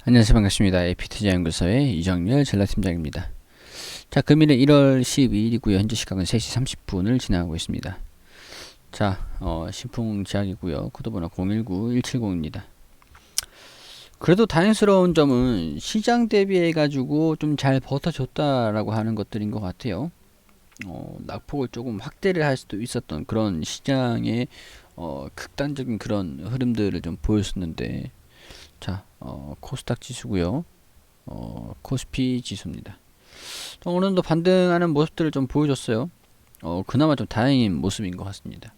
안녕하세요. 반갑습니다. AP투자연구소의 이정렬 전략팀장입니다. 자, 금일은 1월 12일이고요. 현재 시각은 3시 30분을 지나고 있습니다. 자, 신풍제약이고요. 코드번호 019170입니다. 그래도 다행스러운 점은 시장 대비해가지고 좀 잘 버텨줬다라고 하는 것들인 것 같아요. 낙폭을 조금 확대를 할 수도 있었던 그런 시장의 극단적인 그런 흐름들을 좀 보였었는데, 자, 코스닥 지수고요. 코스피 지수입니다. 어느 정도 반등하는 모습들을 좀 보여줬어요. 그나마 좀 다행인 모습인 것 같습니다.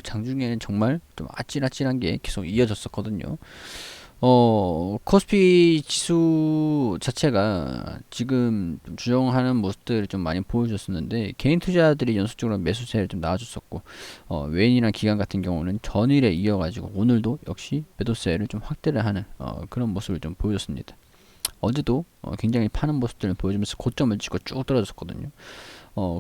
장중에는 정말 좀 아찔아찔한 게 계속 이어졌었거든요. 코스피 지수 자체가 지금 좀 주정하는 모습들을 좀 많이 보여줬었는데, 개인 투자들이 연속적으로 매수세를 좀 나와줬었고, 외인이나 기관 같은 경우는 전일에 이어가지고 오늘도 역시 매도세를 좀 확대를 하는 그런 모습을 좀 보여줬습니다. 어제도 굉장히 파는 모습들을 보여주면서 고점을 찍고 쭉 떨어졌었거든요.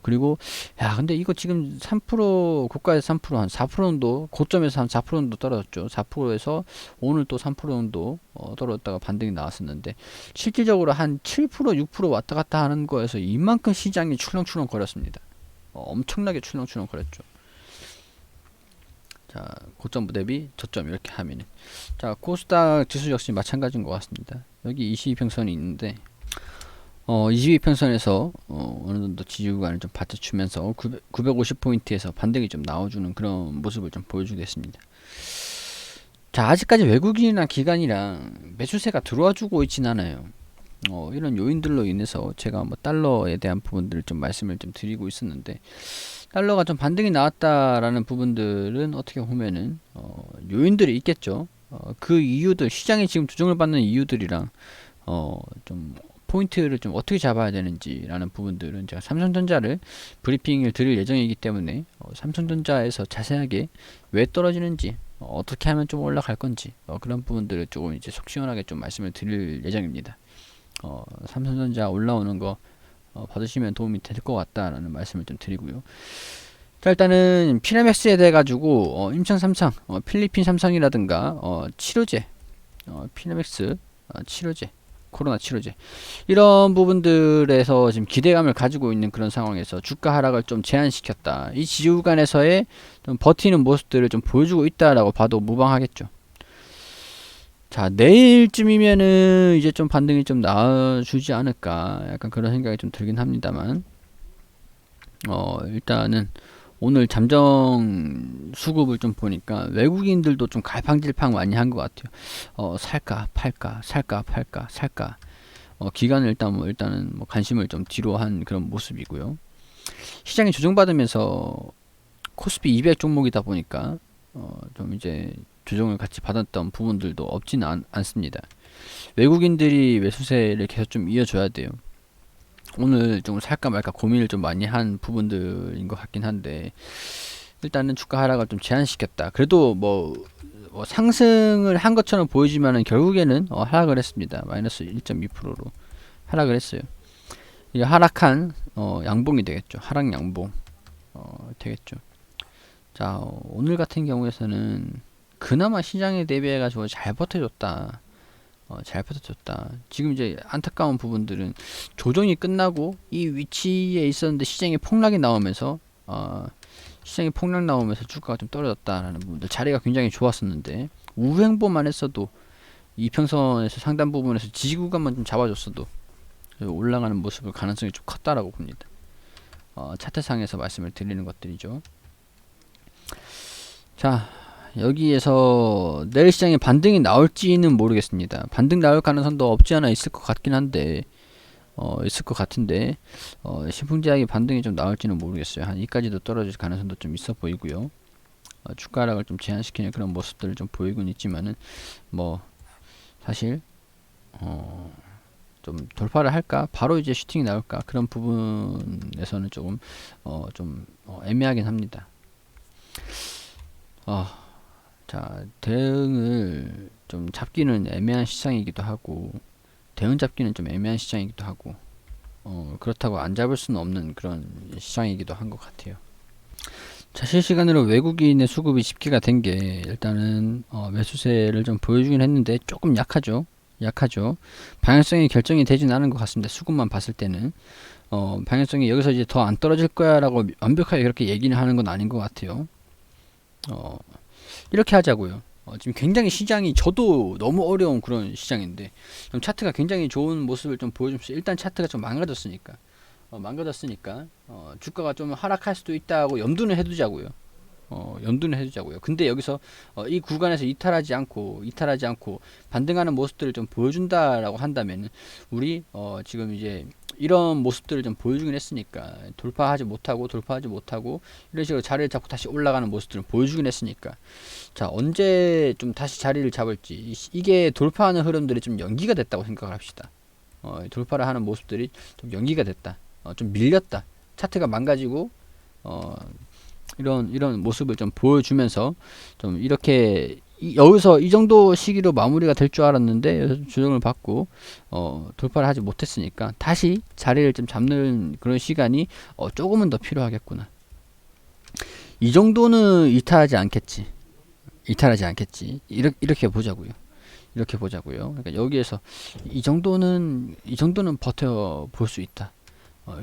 그리고 야 근데 이거 지금 3% 고가에서 3%한 4% 정도, 고점에서 한 4% 정도 떨어졌죠. 4%에서 오늘 또 3% 정도 떨어졌다가 반등이 나왔었는데, 실질적으로 한 7% 6% 왔다 갔다 하는 거에서 이만큼 시장이 출렁출렁 거렸습니다. 엄청나게 출렁출렁 거렸죠. 자, 고점 대비 저점 이렇게 하면은, 자, 코스닥 지수 역시 마찬가지인 것 같습니다. 여기 22평선이 있는데, 22평선에서 어느 정도 지지구간을 좀 받쳐주면서 950포인트에서 반등이 좀 나와주는 그런 모습을 좀 보여주겠습니다. 자, 아직까지 외국인이나 기관이랑 매수세가 들어와주고 있진 않아요. 이런 요인들로 인해서 제가 뭐 달러에 대한 부분들을 좀 말씀을 좀 드리고 있었는데, 달러가 좀 반등이 나왔다라는 부분들은 어떻게 보면은 요인들이 있겠죠. 그 이유들, 시장이 지금 조정을 받는 이유들이랑 좀 포인트를 좀 어떻게 잡아야 되는지라는 부분들은 제가 삼성전자를 브리핑을 드릴 예정이기 때문에 삼성전자에서 자세하게 왜 떨어지는지, 어떻게 하면 좀 올라갈 건지, 그런 부분들을 조금 이제 속 시원하게 좀 말씀을 드릴 예정입니다. 삼성전자 올라오는 거 받으시면 도움이 될 것 같다라는 말씀을 좀 드리고요. 자, 일단은 피라맥스에 대해 가지고 인천 삼성, 필리핀 삼성이라든가 치료제, 피라맥스 치료제, 코로나 치료제, 이런 부분들에서 지금 기대감을 가지고 있는 그런 상황에서 주가 하락을 좀 제한시켰다. 이 지지구간에서의 좀 버티는 모습들을 좀 보여주고 있다라고 봐도 무방하겠죠. 자, 내일쯤이면은 이제 좀 반등이 좀 나와주지 않을까, 약간 그런 생각이 좀 들긴 합니다만, 일단은 오늘 잠정 수급을 좀 보니까 외국인들도 좀 갈팡질팡 많이 한 것 같아요. 살까 팔까, 살까 팔까, 살까. 기간을 일단은 뭐 관심을 좀 뒤로 한 그런 모습이고요. 시장이 조정받으면서 코스피 200 종목이다 보니까 좀 이제 조정을 같이 받았던 부분들도 없지는 않습니다. 외국인들이 매수세를 계속 좀 이어줘야 돼요. 오늘 좀 살까 말까 고민을 좀 많이 한 부분들인 것 같긴 한데, 일단은 주가 하락을 좀 제한시켰다. 그래도 뭐 상승을 한 것처럼 보이지만은 결국에는 하락을 했습니다. 마이너스 1.2%로 하락을 했어요. 이게 하락한 양봉이 되겠죠. 하락 양봉 되겠죠. 자, 오늘 같은 경우에서는 그나마 시장에 대비해 가지고 잘 버텨줬다. 잘 버텨줬다. 지금 이제 안타까운 부분들은 조정이 끝나고 이 위치에 있었는데 시장에 폭락이 나오면서 시장에 폭락 나오면서 주가가 좀 떨어졌다라는 부분들, 자리가 굉장히 좋았었는데 우행보만 했어도 이평선에서 상단 부분에서 지지구간만 좀 잡아줬어도 올라가는 모습을 가능성이 좀 컸다라고 봅니다. 차트상에서 말씀을 드리는 것들이죠. 자, 여기에서 내일 시장에 반등이 나올지는 모르겠습니다. 반등 나올 가능성도 없지 않아 있을 것 같긴 한데, 있을 것 같은데, 신풍제약이 반등이 좀 나올지는 모르겠어요. 한 이까지도 떨어질 가능성도 좀 있어 보이고요. 주가 하락을 좀 제한시키는 그런 모습들을 좀 보이곤 있지만은, 뭐 사실 좀 돌파를 할까, 바로 이제 슈팅이 나올까, 그런 부분에서는 조금 애매하긴 합니다. 자, 대응을 좀 잡기는 애매한 시장이기도 하고, 대응 잡기는 좀 애매한 시장이기도 하고, 그렇다고 안 잡을 수는 없는 그런 시장이기도 한 것 같아요. 자, 실시간으로 외국인의 수급이 집계가 된 게 일단은 매수세를 좀 보여주긴 했는데 조금 약하죠. 약하죠. 방향성이 결정이 되진 않은 것 같습니다. 수급만 봤을 때는 방향성이 여기서 이제 더 안 떨어질 거야라고 완벽하게 그렇게 얘기는 하는 건 아닌 것 같아요. 어, 이렇게 하자고요. 지금 굉장히 시장이 저도 너무 어려운 그런 시장인데 좀 차트가 굉장히 좋은 모습을 좀 보여주면서 일단 차트가 좀 망가졌으니까 주가가 좀 하락할 수도 있다고 염두는 해두자고요. 염두는 해두자고요. 근데 여기서 이 구간에서 이탈하지 않고 반등하는 모습들을 좀 보여준다라고 한다면 우리 지금 이제 이런 모습들을 좀 보여주긴 했으니까 돌파하지 못하고 이런 식으로 자리를 잡고 다시 올라가는 모습들을 보여주긴 했으니까 자 언제 좀 다시 자리를 잡을지 이게 돌파하는 흐름들이 좀 연기가 됐다고 생각을 합시다. 돌파를 하는 모습들이 좀 연기가 됐다. 좀 밀렸다. 차트가 망가지고 어, 이런 모습을 좀 보여주면서 좀 이렇게 여기서 이 정도 시기로 마무리가 될 줄 알았는데 여기서 조정을 받고 돌파를 하지 못했으니까 다시 자리를 좀 잡는 그런 시간이 조금은 더 필요하겠구나. 이 정도는 이탈하지 않겠지. 이렇게 보자고요. 이렇게 보자고요. 그러니까 여기에서 이 정도는 버텨 볼 수 있다.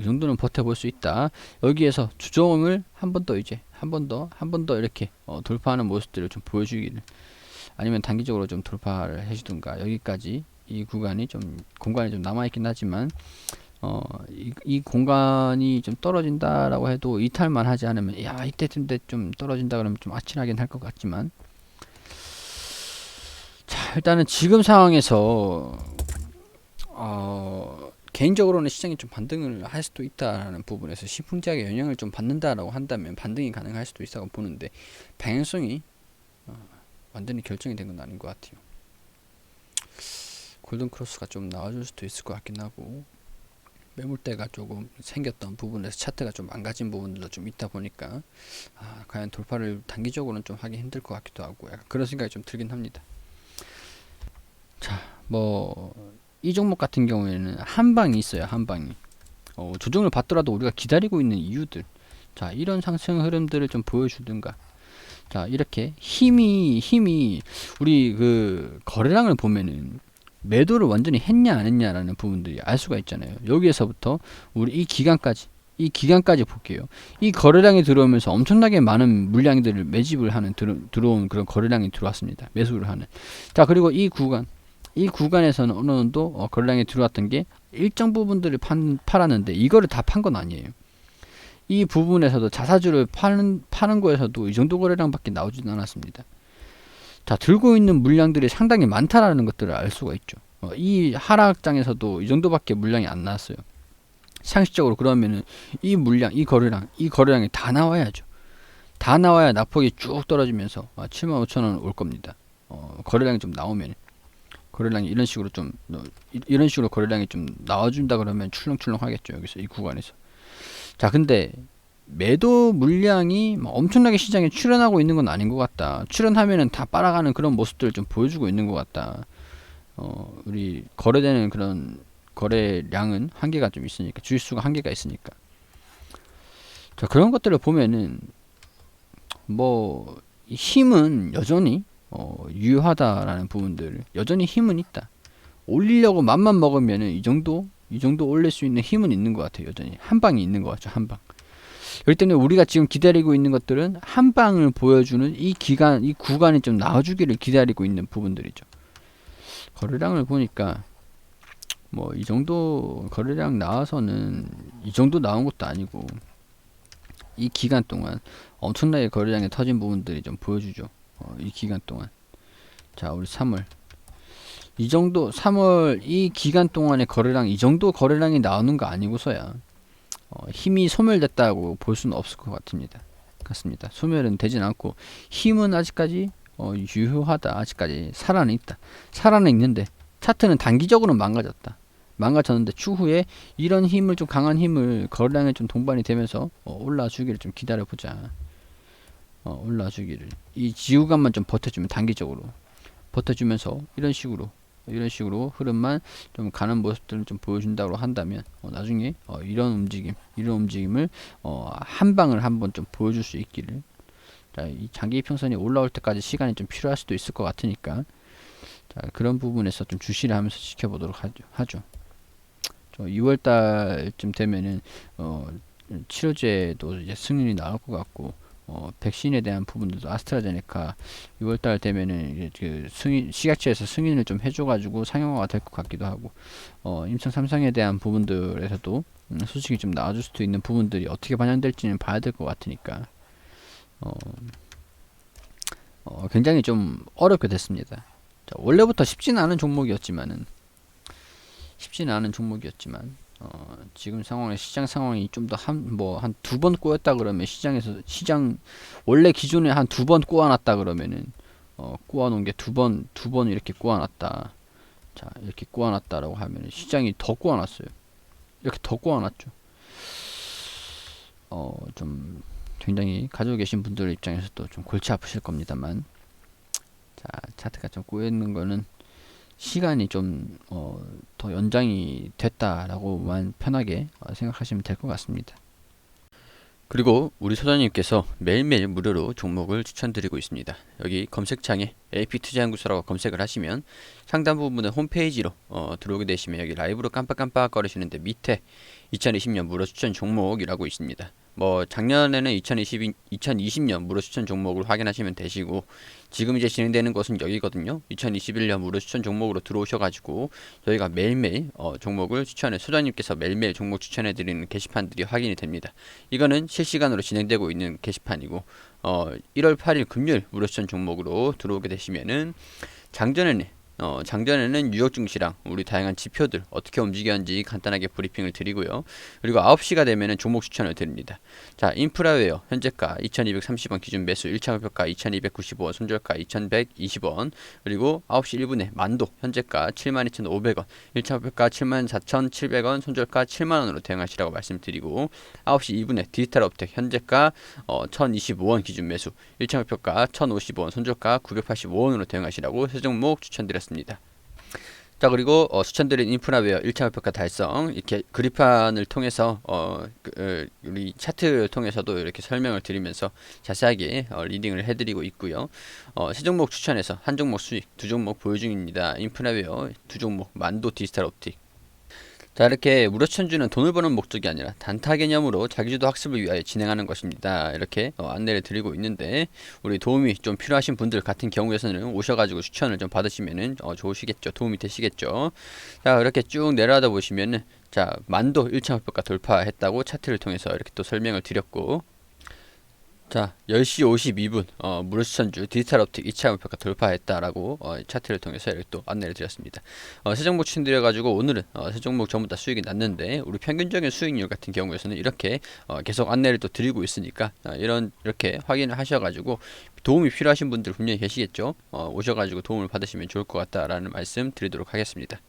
이 정도는 버텨볼 수 있다. 여기에서 주정을 한 번 더 이렇게 돌파하는 모습들을 좀 보여주기를 아니면 단기적으로 좀 돌파를 해주든가 여기까지 이 구간이 좀 공간이 좀 남아있긴 하지만 이 공간이 좀 떨어진다라고 해도 이탈만 하지 않으면 야 이때쯤 좀 떨어진다 그러면 좀 아찔하긴 할 것 같지만 자 일단은 지금 상황에서 개인적으로는 시장이 좀 반등을 할 수도 있다라는 부분에서 신풍제약에 영향을 좀 받는다라고 한다면 반등이 가능할 수도 있다고 보는데 방향성이 완전히 결정이 된 건 아닌 것 같아요. 골든 크로스가 좀 나와줄 수도 있을 것 같긴 하고 매물대가 조금 생겼던 부분에서 차트가 좀 망가진 부분들도 좀 있다 보니까 과연 돌파를 단기적으로는 좀 하기 힘들 것 같기도 하고 약간 그런 생각이 좀 들긴 합니다. 자, 이 종목 같은 경우에는 한방이 있어요. 한방이. 조정을 받더라도 우리가 기다리고 있는 이유들. 자, 이런 상승 흐름들을 좀 보여주든가. 자, 이렇게 힘이 우리 그 거래량을 보면은 매도를 완전히 했냐 안 했냐라는 부분들이 알 수가 있잖아요. 여기에서부터 우리 이 기간까지 볼게요. 이 거래량이 들어오면서 엄청나게 많은 물량들을 매집을 하는 들어온 그런 거래량이 들어왔습니다. 매수를 하는. 자, 그리고 이 구간에서는 어느 정도 거래량이 들어왔던 게 일정 부분들을 팔았는데 이거를 다 판 건 아니에요. 이 부분에서도 자사주를 파는 거에서도 이 정도 거래량밖에 나오지는 않았습니다. 자, 들고 있는 물량들이 상당히 많다라는 것들을 알 수가 있죠. 이 하락장에서도 이 정도밖에 물량이 안 나왔어요. 상식적으로 그러면은 이 거래량이 다 나와야죠. 다 나와야 낙폭이 쭉 떨어지면서 75,000원 올 겁니다. 거래량이 좀 나오면 거래량이 이런 식으로 거래량이 좀 나와준다 그러면 출렁출렁 하겠죠. 여기서 이 구간에서. 자, 근데 매도 물량이 엄청나게 시장에 출현하고 있는 건 아닌 것 같다. 출현하면은 다 빨아가는 그런 모습들을 좀 보여주고 있는 것 같다. 우리 거래되는 그런 거래량은 한계가 좀 있으니까 주식수가 한계가 있으니까. 자, 그런 것들을 보면은 힘은 여전히 유효하다라는 부분들 여전히 힘은 있다. 올리려고 맘만 먹으면은 이 정도 올릴 수 있는 힘은 있는 것 같아요. 여전히 한 방이 있는 것 같죠. 한 방. 그렇기 때문에 우리가 지금 기다리고 있는 것들은 한 방을 보여주는 이 구간이 좀 나와주기를 기다리고 있는 부분들이죠. 거래량을 보니까 이 정도 거래량 나와서는 이 정도 나온 것도 아니고 이 기간 동안 엄청나게 거래량이 터진 부분들이 좀 보여주죠. 이 기간 동안. 자, 우리 3월 이 기간 동안의 거래량 이 정도 거래량이 나오는 거 아니고서야 힘이 소멸됐다고 볼 수는 없을 것 같습니다. 소멸은 되진 않고 힘은 아직까지 유효하다. 아직까지 살아는 있다. 살아는 있는데 차트는 단기적으로는 망가졌는데 추후에 이런 힘을 좀 강한 힘을 거래량에 좀 동반이 되면서 올라주기를 좀 기다려보자. 올라주기를 이 지구간만 좀 버텨주면 단기적으로 버텨주면서 이런 식으로 흐름만 좀 가는 모습들을 좀 보여준다고 한다면 나중에 이런 움직임을 한 방을 한번 좀 보여줄 수 있기를. 자, 이 장기 이평선이 올라올 때까지 시간이 좀 필요할 수도 있을 것 같으니까 자, 그런 부분에서 좀 주시를 하면서 지켜보도록 하죠. 2월 달쯤 되면은 치료제도 이제 승인이 나올 것 같고, 백신에 대한 부분들도 아스트라제네카 6월 달 되면은 이제 그 승인, 식약처에서 승인을 좀 해줘가지고 상용화가 될 것 같기도 하고, 임상 3상에 대한 부분들에서도 소식이 좀 나와줄 수도 있는 부분들이 어떻게 반영될지는 봐야 될 것 같으니까, 어, 굉장히 좀 어렵게 됐습니다. 자, 원래부터 쉽지는 않은 종목이었지만, 지금 상황에 시장 상황이 좀 더 한 두 번 꼬였다 그러면 시장 원래 기존에 한 두 번 꼬아놨다 그러면은 꼬아놓은 게 두 번 이렇게 꼬아놨다. 자, 이렇게 꼬아놨다라고 하면은 시장이 더 꼬아놨어요. 이렇게 더 꼬아놨죠. 좀 굉장히 가지고 계신 분들 입장에서도 좀 골치 아프실 겁니다만, 자, 차트가 좀 꼬여있는 거는 시간이 좀 더 연장이 됐다라고만 편하게 생각하시면 될 것 같습니다. 그리고 우리 소장님께서 매일매일 무료로 종목을 추천드리고 있습니다. 여기 검색창에 AP투자연구소라고 검색을 하시면 상단 부분에 홈페이지로 들어오게 되시면 여기 라이브로 깜빡깜빡 거리시는데 밑에 2020년 무료 추천 종목이라고 있습니다. 뭐 작년에는 2020년 무료 추천 종목을 확인하시면 되시고, 지금 이제 진행되는 것은 여기거든요. 2021년 무료 추천 종목으로 들어오셔가지고 저희가 매일매일 종목을 소장님께서 매일매일 종목 추천해드리는 게시판들이 확인이 됩니다. 이거는 실시간으로 진행되고 있는 게시판이고, 1월 8일 금요일 무료 추천 종목으로 들어오게 되시면은 장전에는 뉴욕 증시랑 우리 다양한 지표들 어떻게 움직였는지 간단하게 브리핑을 드리고요. 그리고 9시가 되면은 종목 추천을 드립니다. 자, 인프라웨어 현재가 2230원 기준 매수 1차 목표가 2295원, 손절가 2120원, 그리고 9시 1분에 만도 현재가 72,500원, 1차 목표가 74,700원, 손절가 7만원으로 대응하시라고 말씀드리고, 9시 2분에 디지털업텍 현재가 1025원 기준 매수 1차 목표가 1050원, 손절가 985원으로 대응하시라고 세 종목 추천드렸습니다. 자, 그리고 추천드린 인프라웨어 1차 목표가 달성, 이렇게 그리판을 통해서 우리 차트를 통해서도 이렇게 설명을 드리면서 자세하게 리딩을 해드리고 있고요. 세 종목 추천해서 한 종목 수익, 두 종목 보유 중입니다. 인프라웨어 두 종목, 만도, 디지털옵틱. 자, 이렇게 무료 추천주는 돈을 버는 목적이 아니라 단타 개념으로 자기주도 학습을 위하여 진행하는 것입니다. 이렇게 안내를 드리고 있는데, 우리 도움이 좀 필요하신 분들 같은 경우에서는 오셔가지고 추천을 좀 받으시면은 좋으시겠죠. 도움이 되시겠죠. 자, 이렇게 쭉 내려가다 보시면은, 자, 만도 1차 목표가 돌파했다고 차트를 통해서 이렇게 또 설명을 드렸고, 자, 10시 52분 무료 추천주 디지털업틱 2차 목표가 돌파했다라고 차트를 통해서 이렇게 또 안내를 드렸습니다. 세 종목 추천드려가지고 오늘은 세 종목 전부 다 수익이 났는데, 우리 평균적인 수익률 같은 경우에서는 이렇게 계속 안내를 또 드리고 있으니까 이렇게 확인을 하셔가지고 도움이 필요하신 분들 분명히 계시겠죠. 오셔가지고 도움을 받으시면 좋을 것 같다라는 말씀 드리도록 하겠습니다.